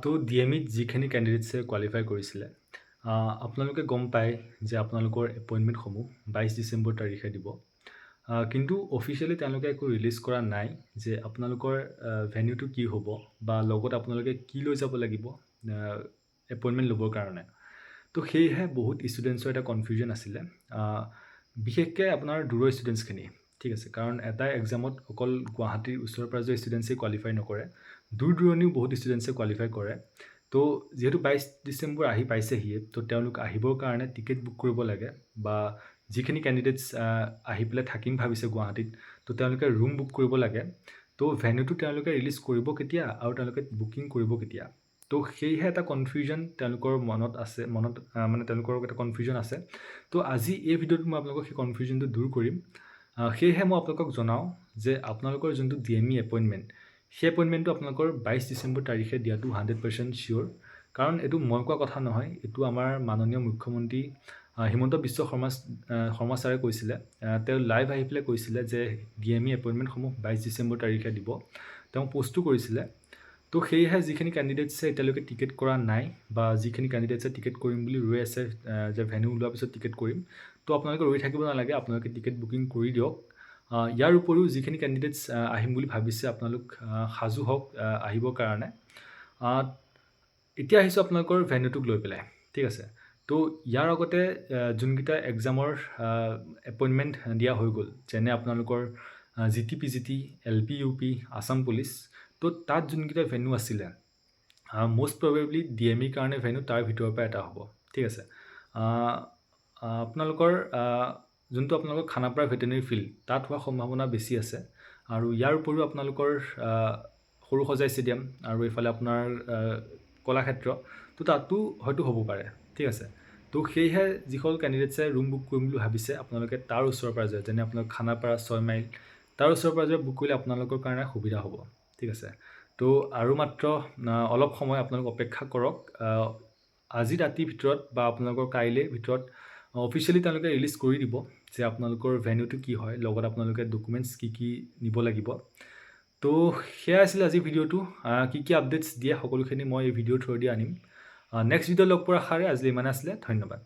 তো ডিএমইত যিখিনি কেণ্ডিডেটছে কোৱালিফাই কৰিছিলে, আপোনালোকে গম পায় যে আপোনালোকৰ এপইণ্টমেণ্টসমূহ 22 ডিচেম্বৰ তাৰিখে দিব। কিন্তু অফিচিয়েলি তেওঁলোকে একো ৰিলিজ কৰা নাই যে আপোনালোকৰ ভেন্যুটো কি হ'ব বা লগত আপোনালোকে কি লৈ যাব লাগিব এপইণ্টমেণ্ট ল'বৰ কাৰণে। তো সেয়েহে বহুত ষ্টুডেণ্টছৰ এটা কনফিউজন আছিলে, বিশেষকৈ আপোনাৰ দূৰৰ ষ্টুডেণ্টছখিনি। ঠিক আছে, কাৰণ এটা এক্সামত অকল গুৱাহাটীৰ ওচৰে পাঁজৰে ষ্টুডেণ্টছে কোৱালিফাই নকৰে, দূৰ দূৰণিও বহুত ষ্টুডেণ্টছে কোৱালিফাই কৰে। তো যিহেতু 22 ডিচেম্বৰ আহি পাইছেহিয়ে, তো তেওঁলোক আহিবৰ কাৰণে টিকেট বুক কৰিব লাগে, বা যিখিনি কেণ্ডিডেটছ আহি পেলাই থাকিম ভাবিছে গুৱাহাটীত, তো তেওঁলোকে ৰুম বুক কৰিব লাগে। তো ভেন্যুটো তেওঁলোকে ৰিলিজ কৰিব কেতিয়া আৰু তেওঁলোকে বুকিং কৰিব কেতিয়া, তো সেয়েহে এটা কনফিউজন তেওঁলোকৰ মনত আছে, মানে তেওঁলোকৰ এটা কনফিউজন আছে। তো আজি এই ভিডিঅ'টোত মই আপোনালোকক সেই কনফিউজনটো দূৰ কৰিম। সেয়েহে মই আপোনালোকক জনাওঁ যে আপোনালোকৰ যোনটো ডিএমই এপইণ্টমেণ্ট, সেই এপইণ্টমেণ্টটো আপোনালোকৰ 22 ডিচেম্বৰ তাৰিখে দিয়াটো 100% চিয়'ৰ। কাৰণ এইটো মই কোৱা কথা নহয়, এইটো আমাৰ মাননীয় মুখ্যমন্ত্ৰী হিমন্ত বিশ্ব শৰ্মা ছাৰে কৈছিলে। তেওঁ লাইভ আহি পেলাই কৈছিলে যে ডিএমই এপইণ্টমেণ্টসমূহ 22 ডিচেম্বৰ তাৰিখে দিব। তেওঁ পষ্টো কৰিছিলে। তো সেয়েহে যিখিনি কেণ্ডিডেটছে এতিয়ালৈকে টিকেট কৰা নাই, বা যিখিনি কেণ্ডিডেটছে টিকেট কৰিম বুলি ৰৈ আছে যে ভেন্যু ওলোৱাৰ পিছত টিকেট কৰিম, তো আপোনালোকে ৰৈ থাকিব নালাগে, আপোনালোকে টিকেট বুকিং কৰি দিয়ক। ইয়াৰ উপৰিও যিখিনি কেণ্ডিডেটছ আহিম বুলি ভাবিছে, আপোনালোক সাজু হওক আহিবৰ কাৰণে। এতিয়া আহিছোঁ আপোনালোকৰ ভেন্যুটোক লৈ পেলাই। ঠিক আছে, তো ইয়াৰ আগতে যোনকেইটা এক্সামৰ এপইণ্টমেণ্ট দিয়া হৈ গ'ল, যেনে আপোনালোকৰ GT PGT, LP UP, Assam police, তো তাত যোনকেইটা ভেন্যু আছিলে, মষ্ট প্ৰবেবলি ডিএমইৰ কাৰণে ভেন্যু তাৰ ভিতৰৰ পৰা এটা হ'ব। ঠিক আছে, আপোনালোকৰ যোনটো আপোনালোকৰ খানাপাৰা ভেটেনেৰী ফিল্ড, তাত হোৱাৰ সম্ভাৱনা বেছি আছে। আৰু ইয়াৰ উপৰিও আপোনালোকৰ সৰুসজাই ষ্টেডিয়াম আৰু এইফালে আপোনাৰ কলাক্ষেত্ৰ, তো তাতো হয়তো হ'ব পাৰে। ঠিক আছে, তো সেয়েহে যিসকল কেণ্ডিডেটছে ৰুম বুক কৰিম বুলি ভাবিছে, আপোনালোকে তাৰ ওচৰে পাঁজৰে, যেনে আপোনালোক খানাপাৰা 6 মাইল, তাৰ ওচৰে পাঁজৰে বুক কৰিলে আপোনালোকৰ কাৰণে সুবিধা হ'ব। ঠিক আছে, তো আৰু মাত্ৰ অলপ সময় আপোনালোক অপেক্ষা কৰক। আজি ৰাতিৰ ভিতৰত বা আপোনালোকৰ কাইলৈৰ ভিতৰত অফিচিয়েলি তেওঁলোকে ৰিলিজ কৰি দিব যে আপোনালোকৰ ভেন্যুটো কি হয়, লগত আপোনালোকে ডকুমেণ্টছ কি কি নিব লাগিব। তো সেয়া আছিলে আজিৰ ভিডিঅ'টো। কি কি আপডেটছ দিয়ে সকলোখিনি মই এই ভিডিঅ'ৰ থ্ৰুৱেদি আনিম। নেক্সট ভিডিঅ' লগ পোৱাৰ আশাৰে আজিলৈ ইমানে আছিলে। ধন্যবাদ।